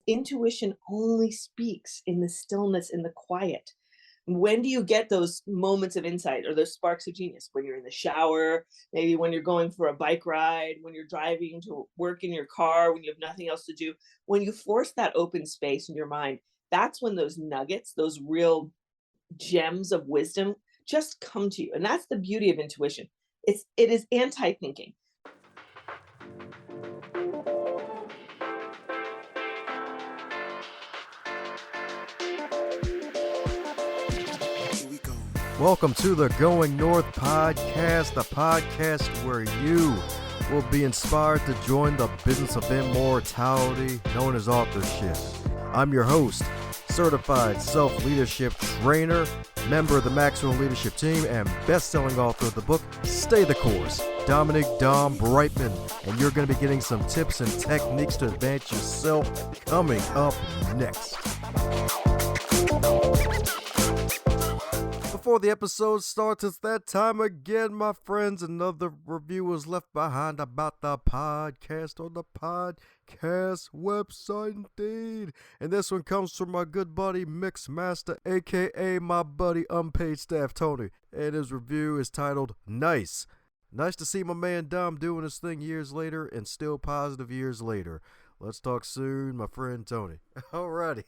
intuition only speaks in the stillness, in the quiet. When do you get those moments of insight or those sparks of genius? When you're in the shower, maybe when you're going for a bike ride, when you're driving to work in your car, when you have nothing else to do. When you force that open space in your mind, that's when those nuggets, those real gems of wisdom just come to you. And that's the beauty of intuition. It is anti-thinking. Welcome to the Going North podcast, the podcast where you will be inspired to join the business of immortality known as authorship. I'm your host, certified self-leadership trainer, member of the Maxwell Leadership Team, and best-selling author of the book, Stay the Course, DomBrightmon, and you're going to be getting some tips and techniques to advance yourself coming up next. Before the episode starts, it's that time again, my friends. Another review was left behind about the podcast on the podcast website, indeed. And this one comes from my good buddy Mixmaster, aka my buddy Unpaid Staff Tony. And his review is titled Nice. Nice to see my man Dom doing his thing years later and still positive years later. Let's talk soon, my friend Tony. Alrighty.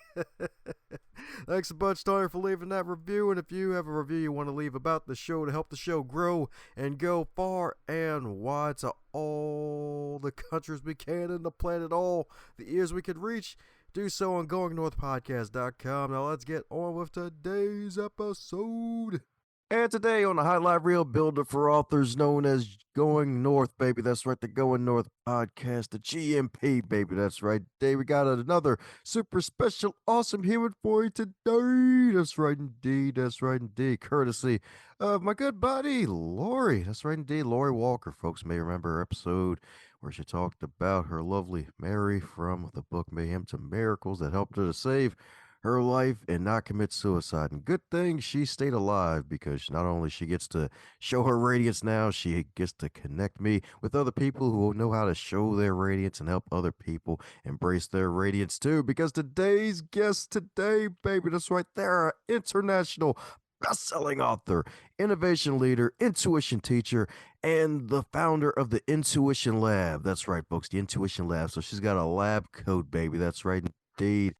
Thanks a bunch, Tony, for leaving that review. And if you have a review you want to leave about the show to help the show grow and go far and wide to all the countries we can and the planet, all the ears we could reach, do so on GoingNorthPodcast.com. Now let's get on with today's episode. And today on the Highlight Reel Builder for Authors known as Going North, baby. That's right, the Going North podcast, the GMP, baby. That's right. Today we got another super special, awesome human for you today. That's right, indeed. That's right, indeed. Courtesy of my good buddy, Lori. That's right, indeed. Lori Walker. Folks may remember her episode where she talked about her lovely Mary from the book Mayhem to Miracles that helped her to save her life and not commit suicide. And good thing she stayed alive, because not only she gets to show her radiance now, she gets to connect me with other people who know how to show their radiance and help other people embrace their radiance too. Because today's guest today, baby, that's right, they're an international best-selling author, innovation leader, intuition teacher, and the founder of the IntuitionLab. That's right, folks, the IntuitionLab. So she's got a lab coat, baby. That's right, indeed.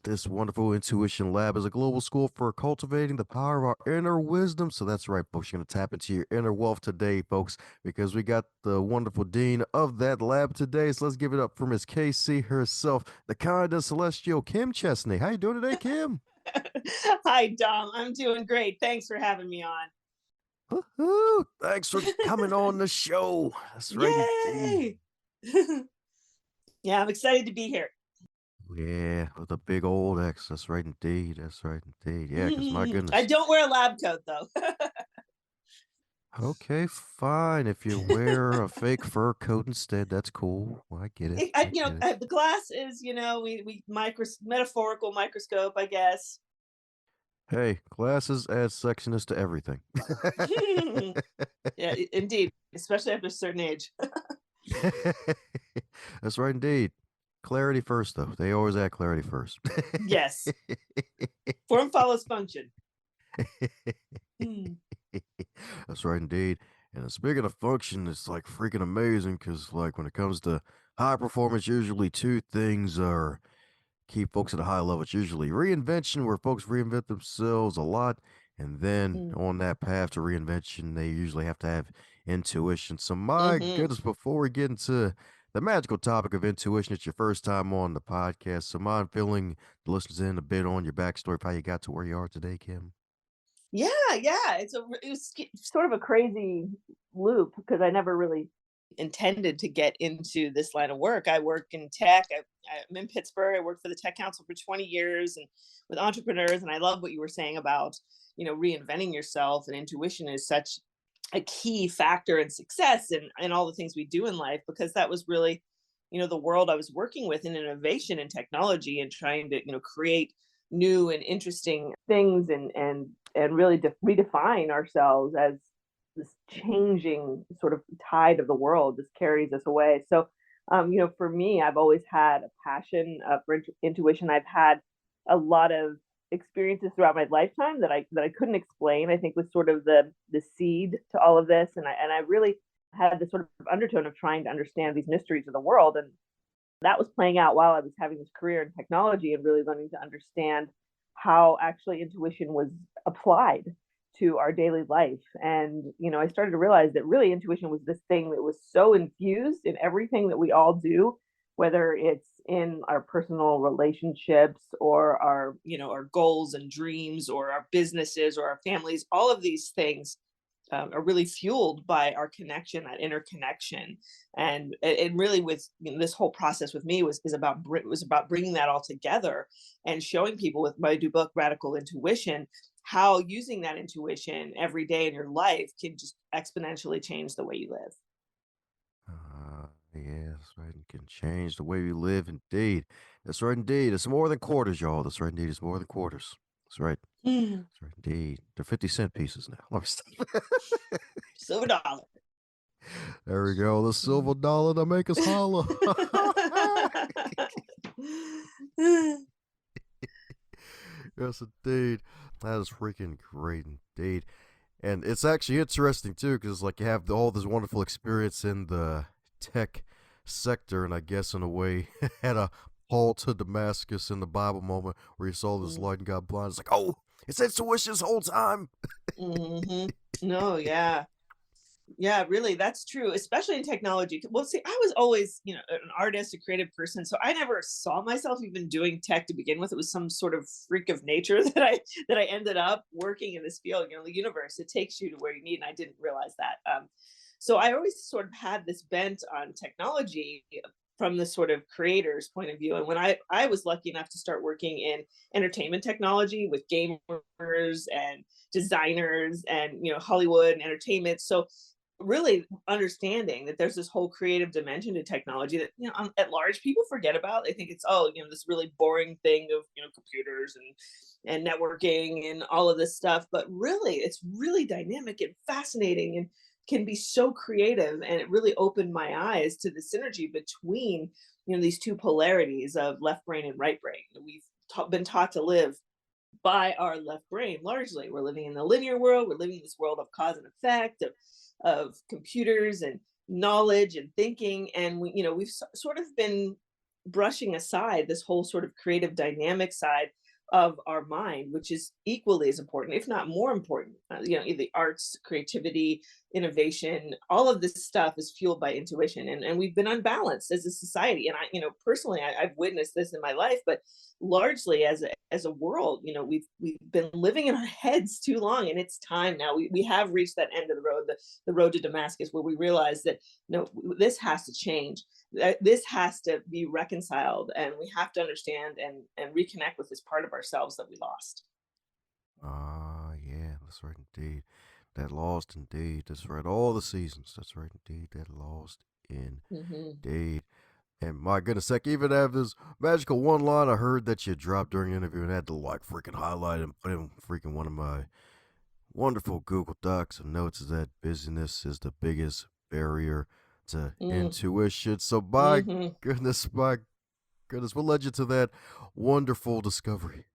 This wonderful Intuition Lab is a global school for cultivating the power of our inner wisdom. So that's right, folks. You're going to tap into your inner wealth today, folks, because we got the wonderful dean of that lab today. So let's give it up for Miss KC herself, the kind and celestial Kim Chestney. How you doing today, Kim? Hi, Dom. I'm doing great. Thanks for having me on. Woo-hoo. Thanks for coming on the show. That's right, indeed. Yay! Yeah, I'm excited to be here. Yeah, with a big old X. That's right, indeed. That's right, indeed. Yeah, because my goodness. I don't wear a lab coat, though. Okay, fine. If you wear a fake fur coat instead, that's cool. Well, I get it. I get it. The glass is, we metaphorical microscope, I guess. Hey, glasses add sexiness to everything. Yeah, indeed, especially after a certain age. That's right, indeed. Clarity first, though. They always add clarity first. Yes. Form follows function. That's right, indeed. And speaking of function, it's like freaking amazing, because like when it comes to high performance, usually two things are keep folks at a high level. It's usually reinvention, where folks reinvent themselves a lot. And then on that path to reinvention, they usually have to have intuition. So my goodness, before we get into the magical topic of intuition, it's your first time on the podcast. So mind filling the listeners in a bit on your backstory of how you got to where you are today, Kim? Yeah. It was sort of a crazy loop, because I never really intended to get into this line of work. I work in tech. I'm in Pittsburgh. I worked for the Tech Council for 20 years and with entrepreneurs. And I love what you were saying about, reinventing yourself, and intuition is such a key factor in success and all the things we do in life, because that was really, the world I was working with in innovation and technology, and trying to, create new and interesting things and really redefine ourselves as this changing sort of tide of the world just carries us away. So For me, I've always had a passion for intuition. I've had a lot of experiences throughout my lifetime that I couldn't explain. I think was sort of the seed to all of this, and I really had this sort of undertone of trying to understand these mysteries of the world, and that was playing out while I was having this career in technology and really learning to understand how actually intuition was applied to our daily life. And, I started to realize that really intuition was this thing that was so infused in everything that we all do, whether it's in our personal relationships or our goals and dreams or our businesses or our families, all of these things are really fueled by our connection, that interconnection, and really with this whole process with me was about bringing that all together and showing people with my new book, Radical Intuition, how using that intuition every day in your life can just exponentially change the way you live. Yeah, that's right. It can change the way we live, indeed. That's right, indeed. It's more than quarters, y'all. That's right, indeed. It's more than quarters. That's right. Mm. That's right, indeed. They're 50-cent pieces now. Let me stop. Silver dollar. There we go. The silver Mm. dollar to make us holler. Yes, indeed. That is freaking great, indeed. And it's actually interesting too, because like you have all this wonderful experience in the tech sector, and I guess in a way had a Paul to Damascus in the Bible moment where he saw this Mm. light and got blind. It's like, oh, it's intuition this whole time. Hmm. No, yeah. Yeah, really, that's true, especially in technology. Well, see, I was always, an artist, a creative person, so I never saw myself even doing tech to begin with. It was some sort of freak of nature that I ended up working in this field. The universe, it takes you to where you need, and I didn't realize that. So I always sort of had this bent on technology from the sort of creator's point of view. And when I was lucky enough to start working in entertainment technology with gamers and designers and Hollywood and entertainment. So really understanding that there's this whole creative dimension to technology that at large people forget about. They think it's this really boring thing of computers and networking and all of this stuff, but really it's really dynamic and fascinating and can be so creative. And it really opened my eyes to the synergy between these two polarities of left brain and right brain. We've been taught to live by our left brain largely. We're living in the linear world. We're living in this world of cause and effect, of computers and knowledge and thinking. And we've sort of been brushing aside this whole sort of creative dynamic side of our mind, which is equally as important, if not more important. The arts, creativity, innovation, all of this stuff is fueled by intuition, and we've been unbalanced as a society. And personally, I've witnessed this in my life, but largely as a world, we've been living in our heads too long, and it's time now. We have reached that end of the road, the road to Damascus, where we realize that this has to change. This has to be reconciled, and we have to understand and reconnect with this part of ourselves that we lost. Yeah, that's right, indeed. That lost, indeed. That's right. All the seasons. That's right, indeed. That lost, Hmm. indeed. And my goodness, I even have this magical one line I heard that you dropped during the interview and had to like freaking highlight and put in freaking one of my wonderful Google Docs and notes is that busyness is the biggest barrier to intuition. So Hmm. my goodness, what led you to that wonderful discovery?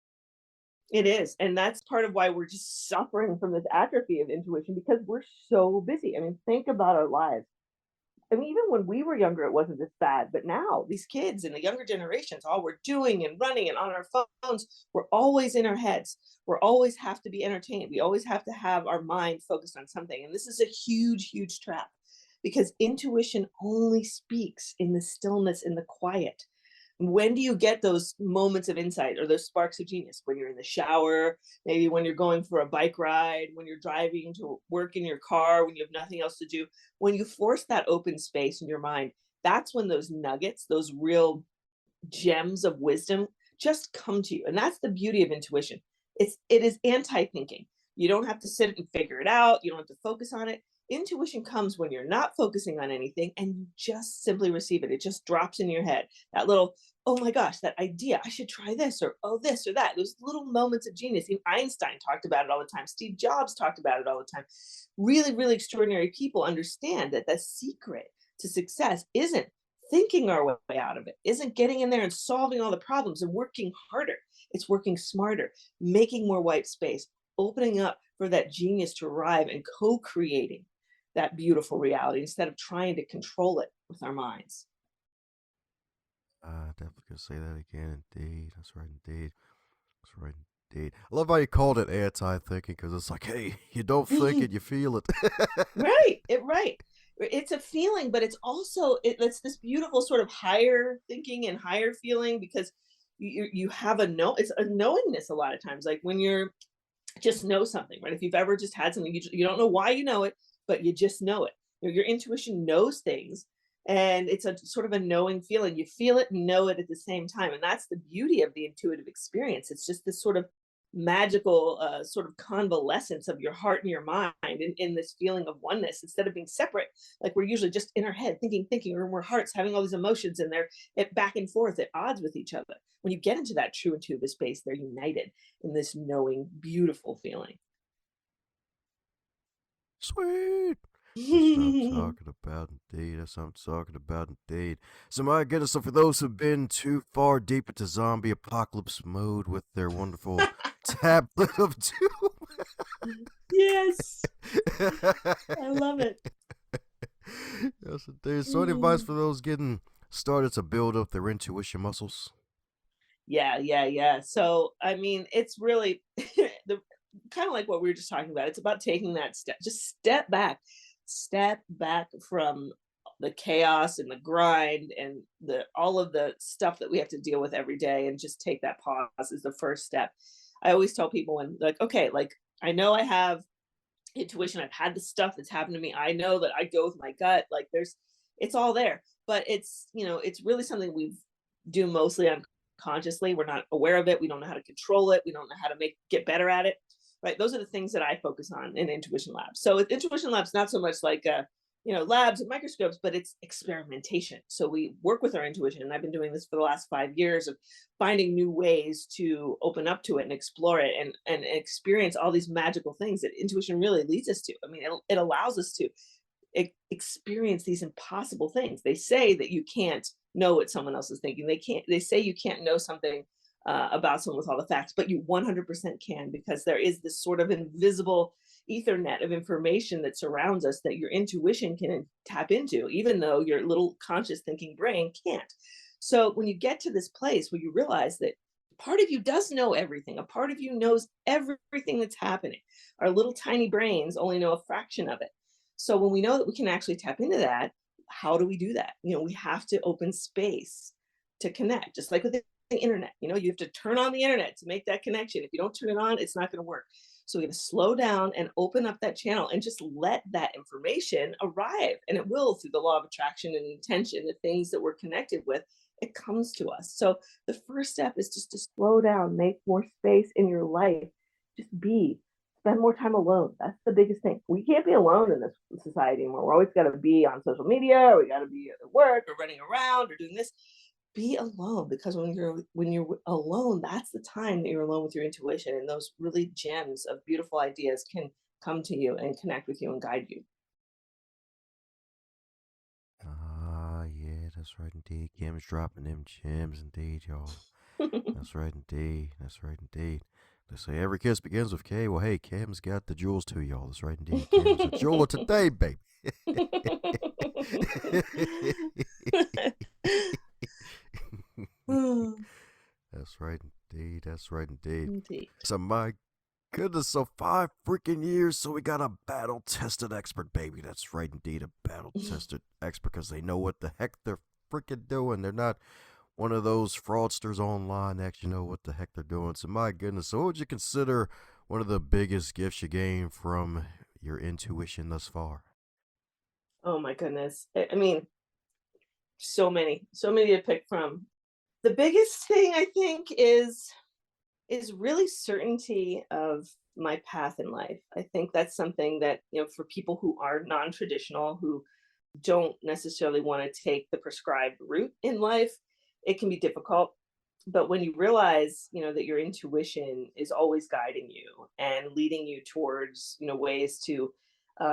It is. And that's part of why we're just suffering from this atrophy of intuition because we're so busy. I mean, think about our lives. I mean, even when we were younger, it wasn't this bad. But now, these kids and the younger generations, all we're doing and running and on our phones, we're always in our heads. We're always have to be entertained. We always have to have our mind focused on something. And this is a huge, huge trap because intuition only speaks in the stillness, in the quiet. When do you get those moments of insight or those sparks of genius? When you're in the shower, maybe when you're going for a bike ride, when you're driving to work in your car, when you have nothing else to do. When you force that open space in your mind, that's when those nuggets, those real gems of wisdom just come to you. And that's the beauty of intuition. It is anti-thinking. You don't have to sit and figure it out. You don't have to focus on it. Intuition comes when you're not focusing on anything and you just simply receive it. It just drops in your head. That little, oh my gosh, that idea, I should try this, or oh, this or that. Those little moments of genius. Even Einstein talked about it all the time. Steve Jobs talked about it all the time. Really, really extraordinary people understand that the secret to success isn't thinking our way out of it, isn't getting in there and solving all the problems and working harder. It's working smarter, making more white space, opening up for that genius to arrive and co-creating that beautiful reality instead of trying to control it with our minds. I definitely could say that again. Indeed. That's right. Indeed. That's right. Indeed. I love how you called it anti-thinking because it's like, hey, you don't think it, you feel it. Right. It's a feeling, but it's also it's this beautiful sort of higher thinking and higher feeling because you have a know it's a knowingness a lot of times. Like when you're just know something, right? If you've ever just had something, you don't know why you know it, but you just know it. Your intuition knows things, and it's a sort of a knowing feeling. You feel it and know it at the same time, and that's the beauty of the intuitive experience. It's just this sort of magical sort of convalescence of your heart and your mind in this feeling of oneness instead of being separate like we're usually just in our head thinking or we're hearts having all these emotions and they're back and forth at odds with each other. When you get into that true intuitive space, they're united in this knowing, beautiful feeling. Sweet. That's what I'm talking about, indeed. That's what I'm talking about, indeed. So, my goodness, so for those who've been too far deep into zombie apocalypse mode with their wonderful tablet of Yes, doom. I love it. Yes, indeed. So, any advice Mm. for those getting started to build up their intuition muscles? Yeah. So, I mean, it's really the kind of like what we were just talking about. It's about taking that step, just step back from the chaos and the grind and the all of the stuff that we have to deal with every day and just take that pause is the first step. I always tell people when like, okay, like I know I have intuition. I've had the stuff that's happened to me. I know that I go with my gut. Like it's all there. But it's really something we do mostly unconsciously. We're not aware of it. We don't know how to control it. We don't know how to get better at it. Right. Those are the things that I focus on in Intuition Labs. So with Intuition Labs, not so much like labs and microscopes, but it's experimentation. So we work with our intuition. And I've been doing this for the last 5 years of finding new ways to open up to it and explore it and experience all these magical things that intuition really leads us to. I mean, it allows us to experience these impossible things. They say that you can't know what someone else is thinking. They say you can't know something about someone with all the facts, but you 100% can because there is this sort of invisible ethernet of information that surrounds us that your intuition can tap into, even though your little conscious thinking brain can't. So when you get to this place where you realize that part of you does know everything, a part of you knows everything that's happening, our little tiny brains only know a fraction of it. So when we know that we can actually tap into that, how do we do that? We have to open space to connect, just like with the internet. You have to turn on the internet to make that connection. If you don't turn it on, it's not going to work. So we got to slow down and open up that channel and just let that information arrive. And it will through the law of attraction and intention, the things that we're connected with, it comes to us. So the first step is just to slow down, make more space in your life, just be, spend more time alone. That's the biggest thing. We can't be alone in this society anymore. We're always got to be on social media, or we got to be at work or running around or doing this. Be alone, because when you're alone, that's the time that you're alone with your intuition, and those really gems of beautiful ideas can come to you and connect with you and guide you. Ah, yeah, that's right indeed. Kim's dropping them gems indeed, y'all. That's right indeed. That's right indeed. They say every kiss begins with K. Well, hey, Kim's got the jewels too, y'all. That's right indeed. Kim's a jeweler today, baby. That's right indeed. That's right indeed. Indeed. So my goodness, so 5 freaking years, so we got a battle tested expert, baby. That's right indeed, a battle tested expert, because they know what the heck they're freaking doing. They're not one of those fraudsters online that actually know what the heck they're doing. So my goodness, so what would you consider one of the biggest gifts you gained from your intuition thus far? Oh my goodness. I mean, so many to pick from. The biggest thing I think is really certainty of my path in life. I think that's something that, for people who are non-traditional, who don't necessarily want to take the prescribed route in life, it can be difficult. But when you realize, that your intuition is always guiding you and leading you towards, ways to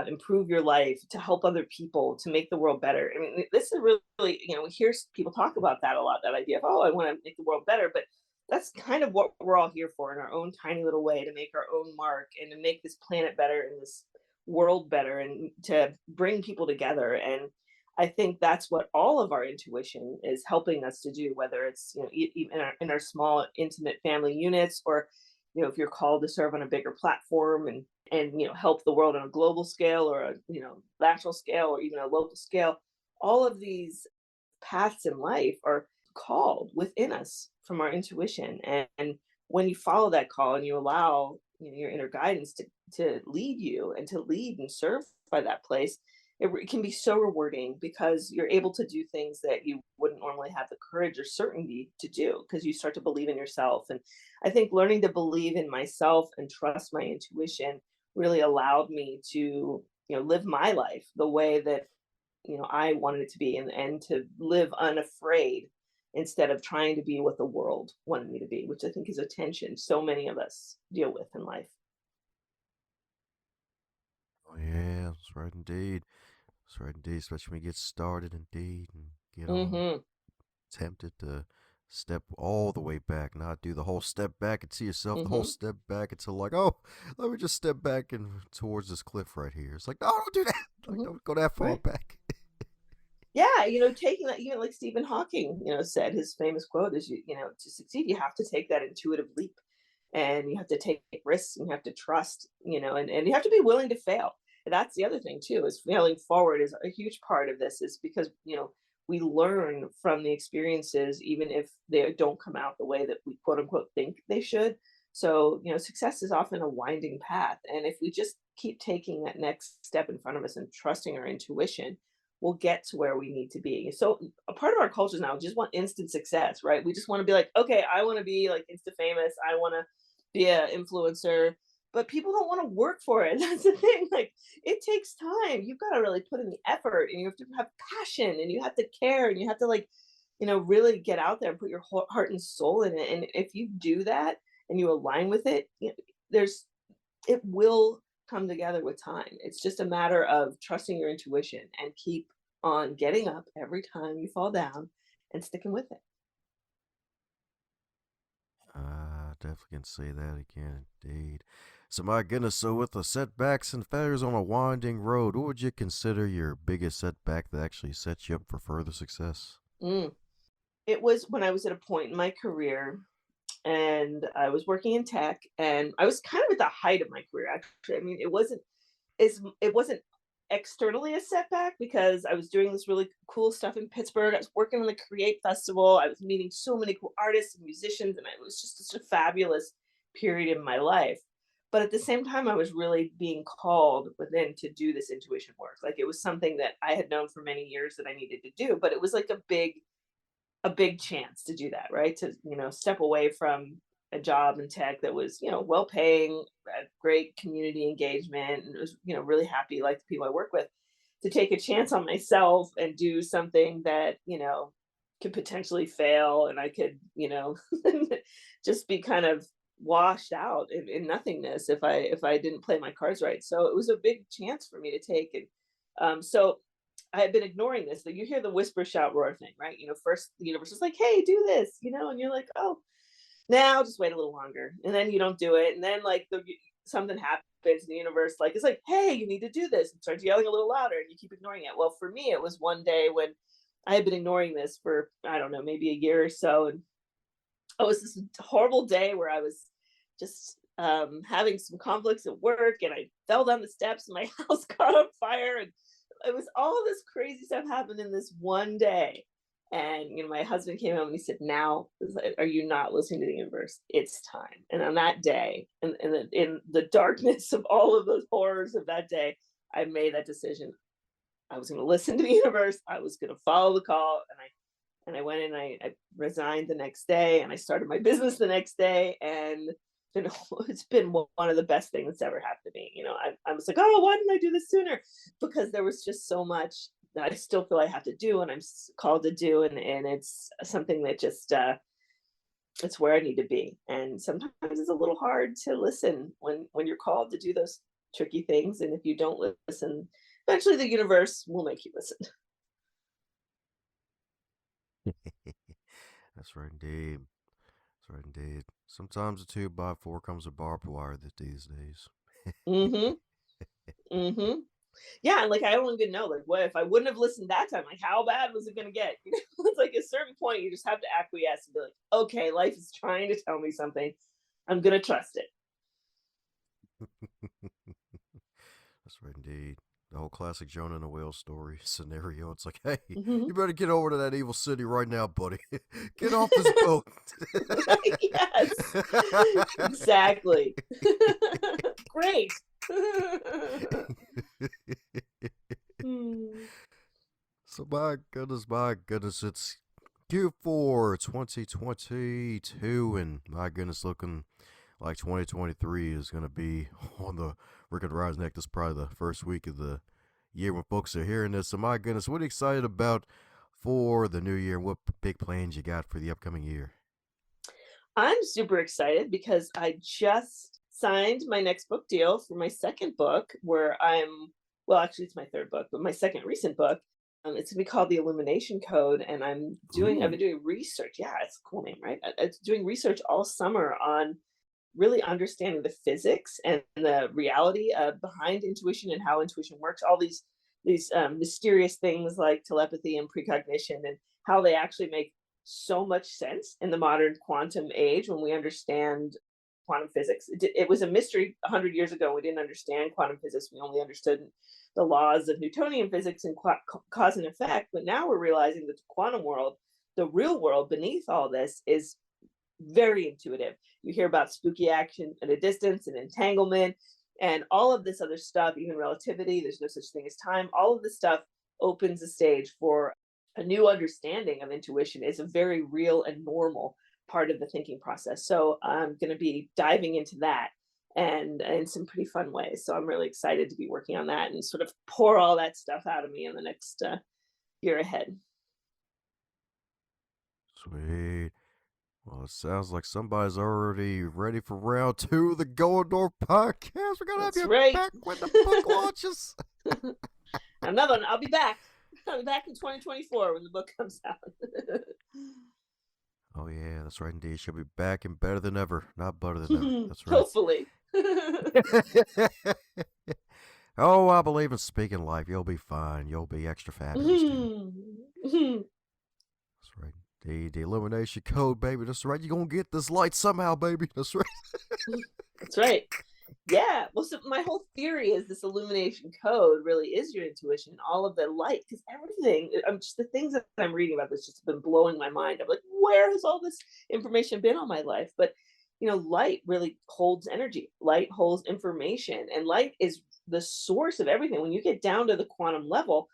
improve your life, to help other people, to make the world better. I mean, this is really, we hear people talk about that a lot, that idea of, oh, I want to make the world better. But that's kind of what we're all here for in our own tiny little way, to make our own mark and to make this planet better and this world better and to bring people together. And I think that's what all of our intuition is helping us to do, whether it's, even in our small, intimate family units, or, if you're called to serve on a bigger platform and help the world on a global scale, or a national scale, or even a local scale. All of these paths in life are called within us from our intuition. And when you follow that call and you allow, your inner guidance to lead you and to lead and serve by that place, it can be so rewarding, because you're able to do things that you wouldn't normally have the courage or certainty to do, because you start to believe in yourself. And I think learning to believe in myself and trust my intuition really allowed me to, live my life the way that, I wanted it to be, and to live unafraid, instead of trying to be what the world wanted me to be, which I think is a tension so many of us deal with in life. Oh, yeah, that's right indeed. That's right indeed, especially when you get started indeed and get all Hmm. tempted to step all the way back, not do the whole step back and see yourself, the whole Hmm. step back until like, oh, let me just step back and towards this cliff right here. It's like, no, don't do that. Like, Hmm. don't go that far Right. back. Yeah, taking that, even like Stephen Hawking, said, his famous quote is, to succeed, you have to take that intuitive leap, and you have to take risks, and you have to trust, and you have to be willing to fail. And that's the other thing too, is failing forward is a huge part of this, is because, we learn from the experiences, even if they don't come out the way that we quote unquote think they should. So, success is often a winding path. And if we just keep taking that next step in front of us and trusting our intuition, we'll get to where we need to be. So a part of our culture now just want instant success, right? We just want to be like, okay, I want to be like insta famous. I want to be an influencer, but people don't want to work for it. That's the thing. Like, it takes time. You've got to really put in the effort, and you have to have passion, and you have to care, and you have to, like, really get out there and put your heart and soul in it. And if you do that and you align with it, there's it will come together with time. It's just a matter of trusting your intuition and keep on getting up every time you fall down and sticking with it. I definitely can say that again, indeed. So, my goodness, so with the setbacks and failures on a winding road, what would you consider your biggest setback that actually set you up for further success? Mm. It was when I was at a point in my career, and I was working in tech, and I was kind of at the height of my career, actually. I mean, it wasn't externally a setback, because I was doing this really cool stuff in Pittsburgh. I was working on the Create Festival. I was meeting so many cool artists and musicians, and it was just such a fabulous period in my life. But at the same time, I was really being called within to do this intuition work. Like, it was something that I had known for many years that I needed to do, but it was like a big chance to do that, right? To, step away from a job in tech that was, well paying, great community engagement, and it was, really happy, like the people I work with, to take a chance on myself and do something that, could potentially fail, and I could, just be kind of washed out in nothingness if I didn't play my cards right. So it was a big chance for me to take. And so I had been ignoring this. That you hear the whisper, shout, roar thing, right? First the universe is like, "Hey, do this," and you're like, "Oh, now just wait a little longer," and then you don't do it, and then like something happens, in the universe like it's like, "Hey, you need to do this," and starts yelling a little louder, and you keep ignoring it. Well, for me, it was one day when I had been ignoring this for, I don't know, maybe a year or so, and it was this horrible day where I was just having some conflicts at work, and I fell down the steps, and my house caught on fire, and it was all of this crazy stuff happened in this one day. And my husband came home and he said, "Now, are you not listening to the universe? It's time." And on that day, in the darkness of all of those horrors of that day, I made that decision. I was going to listen to the universe. I was going to follow the call, and I went in. I resigned the next day, and I started my business the next day. And it's been one of the best things that's ever happened to me. I was like, "Oh, why didn't I do this sooner?" Because there was just so much that I still feel I have to do, and I'm called to do, and it's something that just it's where I need to be. And sometimes it's a little hard to listen when you're called to do those tricky things. And if you don't listen, eventually the universe will make you listen. That's right, indeed. That's right, indeed. Sometimes a 2x4 comes with barbed wire these days. Mm-hmm. Mm-hmm. Yeah, and like I don't even know, like, what if I wouldn't have listened that time? Like, how bad was it gonna get? It's like at a certain point, you just have to acquiesce and be like, okay, life is trying to tell me something. I'm gonna trust it. That's right, indeed. The whole classic Jonah and the whale story scenario. It's like, hey, Mhm. you better get over to that evil city right now, buddy. Get off this boat. Yes, exactly. Great. Hmm. So my goodness, it's Q4 2022, and my goodness, looking like 2023 is going to be on the Rick and Rise neck. This is probably the first week of the year when folks are hearing this. So my goodness, what are you excited about for the new year? What big plans you got for the upcoming year? I'm super excited because I just signed my next book deal for my second book, where well, actually, it's my third book, but my second recent book. It's gonna be called The Illumination Code, and I've been Ooh. doing research. Yeah, it's a cool name, right? It's doing research all summer on really understanding the physics and the reality behind intuition and how intuition works. All these mysterious things like telepathy and precognition, and how they actually make so much sense in the modern quantum age when we understand quantum physics. It was a mystery 100 years ago. We didn't understand quantum physics. We only understood the laws of Newtonian physics and cause and effect. But now we're realizing that the quantum world, the real world beneath all this, is very intuitive. You hear about spooky action at a distance and entanglement and all of this other stuff, even relativity. There's no such thing as time. All of this stuff opens the stage for a new understanding of intuition. Is a very real and normal part of the thinking process. So I'm going to be diving into that and in some pretty fun ways. So I'm really excited to be working on that and sort of pour all that stuff out of me in the next year ahead. Sweet. Well, it sounds like somebody's already ready for round two of the Going Door podcast. We're going to have That's you right. back when the book launches. Another one. I'll be back. I'll be back in 2024 when the book comes out. Oh, yeah, that's right, indeed. She'll be back and better than ever. Not better than ever. That's right. Hopefully. Oh, I believe in speaking life. You'll be fine. You'll be extra fabulous, too. That's right. The elimination code, baby. That's right. You're going to get this light somehow, baby. That's right. That's right. Yeah. Well, so my whole theory is this illumination code really is your intuition, all of the light, because everything, I'm just the things that I'm reading about this just been blowing my mind. I'm like, where has all this information been all my life? But light really holds energy. Light holds information, and light is the source of everything. When you get down to the quantum level,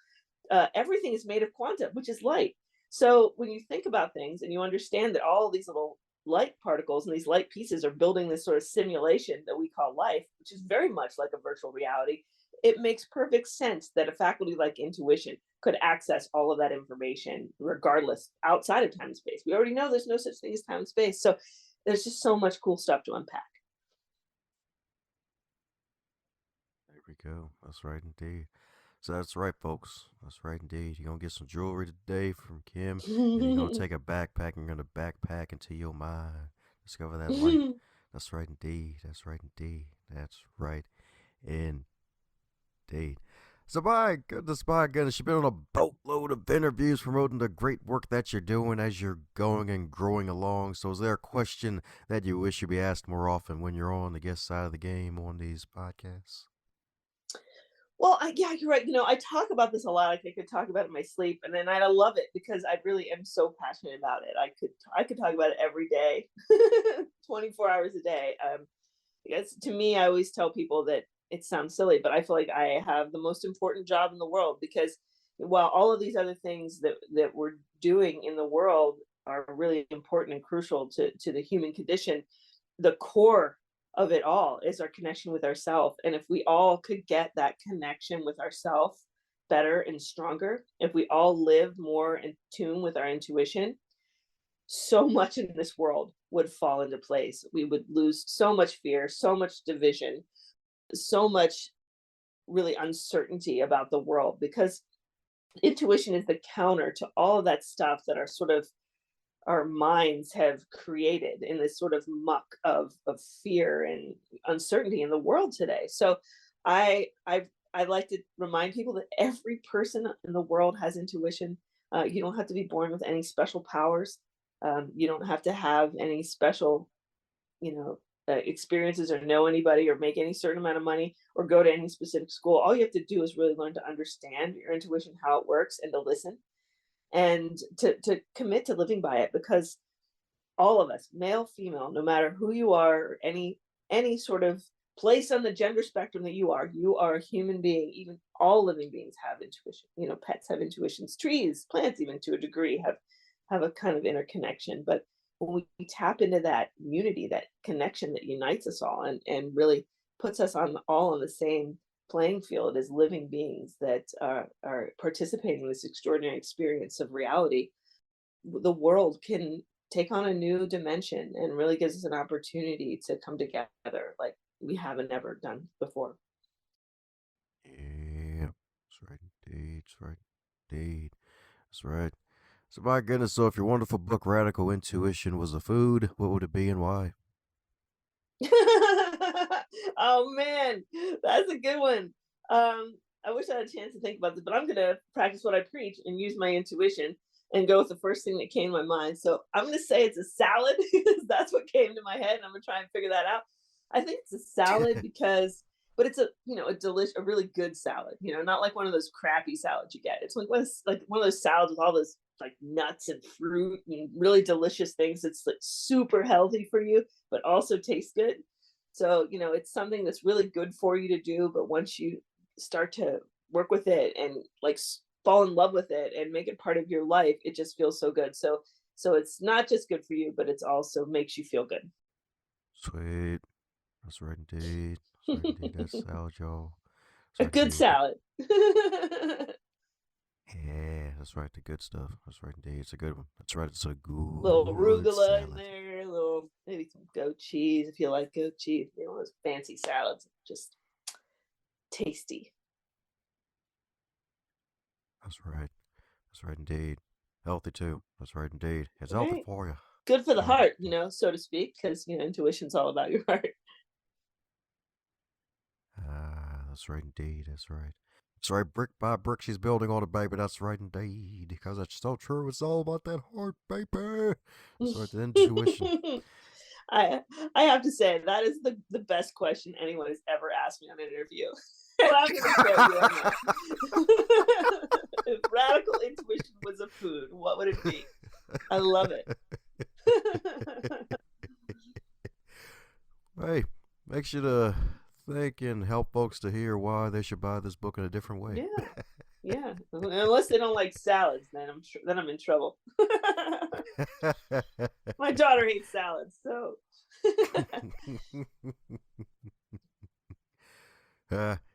everything is made of quantum, which is light. So when you think about things and you understand that all these little light particles and these light pieces are building this sort of simulation that we call life, which is very much like a virtual reality, it makes perfect sense that a faculty like intuition could access all of that information regardless outside of time and space. We already know there's no such thing as time and space. So there's just so much cool stuff to unpack. There we go. That's right, indeed. So that's right, folks. That's right, indeed. You're going to get some jewelry today from Kim, and you're going to take a backpack and you're going to backpack into your mind. Discover that light. That's right, indeed. That's right, indeed. That's right, indeed. So my goodness, you've been on a boatload of interviews promoting the great work that you're doing as you're going and growing along. So is there a question that you wish you'd be asked more often when you're on the guest side of the game on these podcasts? Well, yeah, you're right. I talk about this a lot. I could talk about it in my sleep, and then I love it because I really am so passionate about it. I could talk about it every day, 24 hours a day. Because to me, I always tell people that it sounds silly, but I feel like I have the most important job in the world, because while all of these other things that we're doing in the world are really important and crucial to the human condition, the core of it all is our connection with ourself. And if we all could get that connection with ourself better and stronger, if we all lived more in tune with our intuition, so much in this world would fall into place. We would lose so much fear, so much division, so much really uncertainty about the world, because intuition is the counter to all of that stuff that our minds have created in this sort of muck of fear and uncertainty in the world today. So I like to remind people that every person in the world has intuition. You don't have to be born with any special powers. You don't have to have any special, experiences, or know anybody, or make any certain amount of money, or go to any specific school. All you have to do is really learn to understand your intuition, how it works, and to listen, and to commit to living by it, because all of us, male, female, no matter who you are, or any sort of place on the gender spectrum that you are a human being. Even all living beings have intuition. Pets have intuitions, trees, plants, even to a degree, have a kind of interconnection. But when we tap into that unity, that connection that unites us all, and really puts us all on the same playing field as living beings that are participating in this extraordinary experience of reality, the world can take on a new dimension, and really gives us an opportunity to come together like we haven't ever done before. Yeah, that's right indeed. That's right indeed. That's right. So my goodness, so if your wonderful book Radical Intuition was a food, what would it be and why? Oh man, that's a good one. I wish I had a chance to think about this, but I'm gonna practice what I preach and use my intuition and go with the first thing that came to my mind. So I'm gonna say it's a salad because that's what came to my head, and I'm gonna try and figure that out. I think it's a salad because, but it's a really good salad. Not like one of those crappy salads you get. It's like one of those salads with all those like nuts and fruit and really delicious things. It's like super healthy for you, but also tastes good. So, it's something that's really good for you to do. But once you start to work with it and like fall in love with it and make it part of your life, it just feels so good. So it's not just good for you, but it's also makes you feel good. Sweet. That's right indeed. That's right indeed. That's salad, y'all. That's A right good indeed. salad. Yeah, that's right. The good stuff. That's right indeed. It's a good one. That's right. It's a Little good arugula in salad. there, a little maybe some goat cheese if you like goat cheese. Those fancy salads, just tasty. That's right. That's right indeed. Healthy too. That's right indeed. It's healthy Right. for you. Good for That's the right heart, indeed. so to speak, because intuition's all about your heart. Ah, that's right indeed. That's right. That's right. Brick by brick, she's building on it, baby. That's right indeed. Because it's so true. It's all about that heart, baby. That's right. The intuition. I I have to say that is the best question anyone has ever asked me on an interview. And I'm gonna quote you on that. If radical intuition was a food, what would it be? I love it. Hey, makes you to think and help folks to hear why they should buy this book in a different way. Yeah. Yeah. Unless they don't like salads, then I'm in trouble. My daughter hates salads, so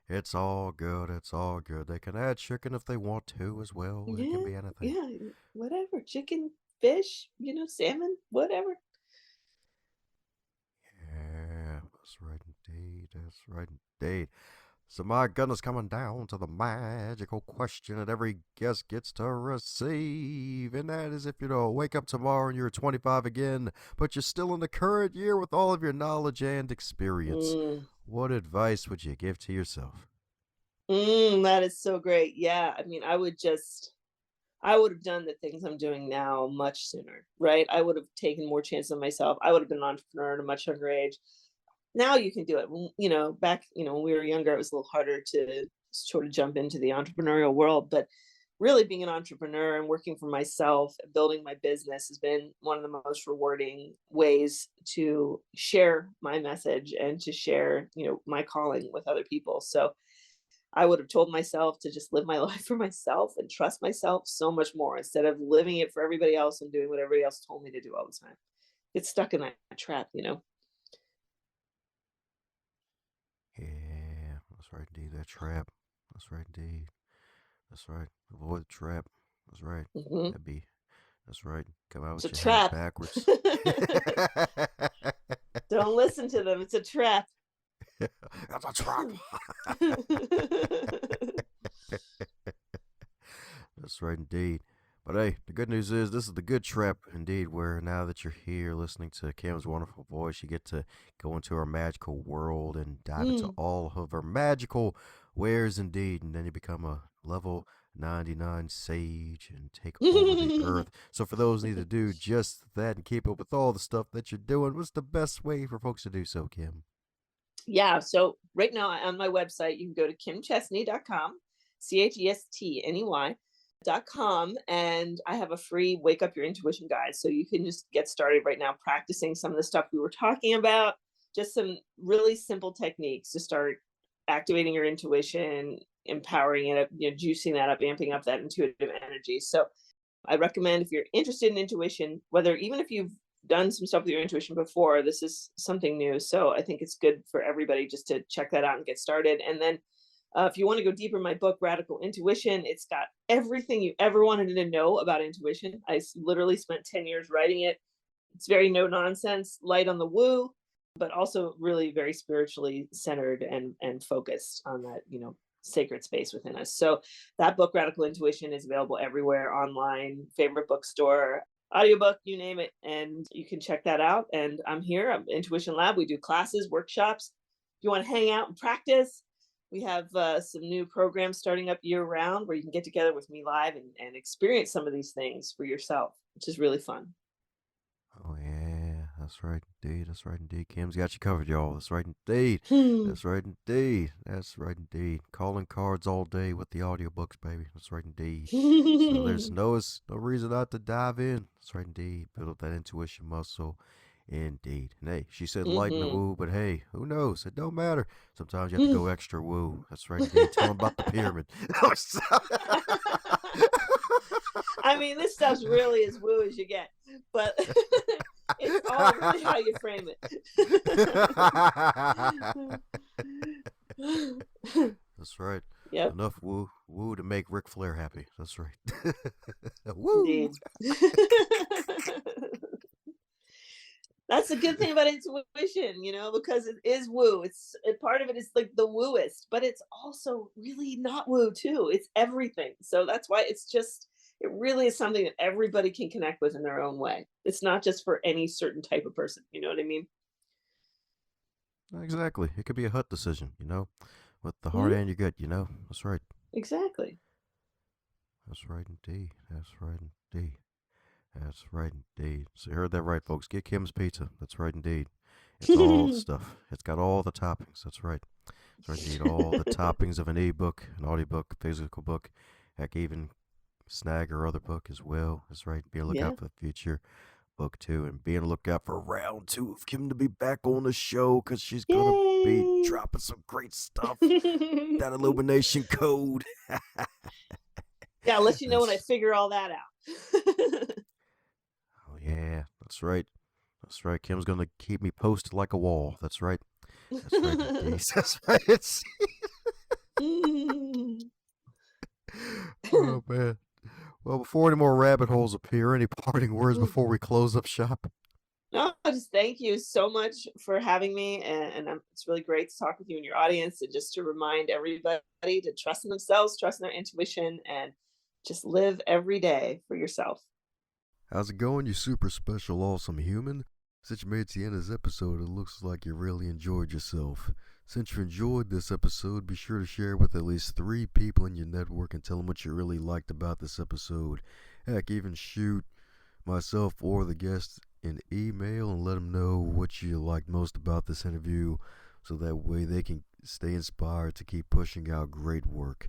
It's all good. It's all good. They can add chicken if they want to as well. It can yeah, be anything. yeah, whatever. Chicken, fish, salmon, whatever. Yeah, that's right indeed. That's right indeed. So my goodness, coming down to the magical question that every guest gets to receive, and that is if wake up tomorrow and you're 25 again, but you're still in the current year with all of your knowledge and experience, Mm. what advice would you give to yourself? That is so great. Yeah. I mean, I would have done the things I'm doing now much sooner, right? I would have taken more chances on myself. I would have been an entrepreneur at a much younger age. Now you can do it. Back, when we were younger, it was a little harder to sort of jump into the entrepreneurial world. But really being an entrepreneur and working for myself, building my business has been one of the most rewarding ways to share my message and to share, my calling with other people. So I would have told myself to just live my life for myself and trust myself so much more instead of living it for everybody else and doing what everybody else told me to do all the time. Get stuck in that trap. Yeah, that's right indeed. That trap. That's right indeed. That's right. Avoid the trap. That's right. Hmm. That'd be. That's right. Come out It's a with your hat trap. backwards. Don't listen to them. It's a trap. That's a trap. That's right, indeed. But hey, the good news is this is the good trap, indeed, where now that you're here listening to Kim's wonderful voice, you get to go into her magical world and dive into Mm. all of her magical wares, indeed. And then you become a level 99 sage and take over the earth. So, for those who need to do just that and keep up with all the stuff that you're doing, what's the best way for folks to do so, Kim? Yeah, so right now on my website, you can go to kimchestney.com, CHESTNEY.com, and I have a free Wake Up Your Intuition guide. So you can just get started right now practicing some of the stuff we were talking about, just some really simple techniques to start activating your intuition, empowering it up, juicing that up, amping up that intuitive energy. So I recommend, if you're interested in intuition, whether even if you've done some stuff with your intuition before, this is something new. So I think it's good for everybody just to check that out and get started. And then if you want to go deeper, my book, Radical Intuition, it's got everything you ever wanted to know about intuition. I literally spent 10 years writing it. It's very no nonsense, light on the woo, but also really very spiritually centered and focused on that, sacred space within us. So that book, Radical Intuition, is available everywhere, online, favorite bookstore, audiobook, you name it, and you can check that out. And I'm here. I'm Intuition Lab. We do classes, workshops. If you want to hang out and practice, we have some new programs starting up year round where you can get together with me live and experience some of these things for yourself, which is really fun. Oh yeah, that's right indeed. That's right indeed. Kim's got you covered, y'all. That's right indeed. Hmm. That's right indeed. That's right indeed. Calling cards all day with the audiobooks, baby. That's right indeed. So there's no reason not to dive in. That's right indeed. Build up that intuition muscle. Indeed. And hey, she said light in the Hmm. woo, but hey, who knows? It don't matter. Sometimes you have to go extra woo. That's right indeed. Tell them about the pyramid. I mean, this stuff's really as woo as you get, but it's all really how you frame it. That's right. Yep, Enough woo to make Ric Flair happy. That's right. Woo. indeed. That's the good thing about intuition, because it is woo. Part of it is like the wooist, but it's also really not woo too. It's everything. So that's why it really is something that everybody can connect with in their own way. It's not just for any certain type of person. You know what I mean? Exactly. It could be a hut decision, with the hard Mhm. and your gut. That's right. Exactly. That's right indeed. That's right indeed. That's right indeed. So you heard that right, folks. Get Kim's Pizza. That's right indeed. It's all the stuff. It's got all the toppings. That's right. That's right indeed. All the toppings of an e-book, an audiobook, physical book, heck, even snag or other book as well. That's right. Be on the Yeah. lookout for the future book two, and be on the lookout for round two of Kim to be back on the show, because she's gonna be Yay. dropping some great stuff. That illumination code. Yeah, I'll let you know when I That's, figure all that out. oh yeah, that's right. That's right. Kim's gonna keep me posted like a wall. That's right. That's right indeed. That's right. Oh man. Well, before any more rabbit holes appear, any parting words before we close up shop? No, just thank you so much for having me, and it's really great to talk with you and your audience, and just to remind everybody to trust in themselves, trust in their intuition, and just live every day for yourself. How's it going, you super special, awesome human? Since you made it to the end of this episode, it looks like you really enjoyed yourself. Since you enjoyed this episode, be sure to share it with at least 3 people in your network and tell them what you really liked about this episode. Heck, even shoot myself or the guest an email and let them know what you liked most about this interview, so that way they can stay inspired to keep pushing out great work.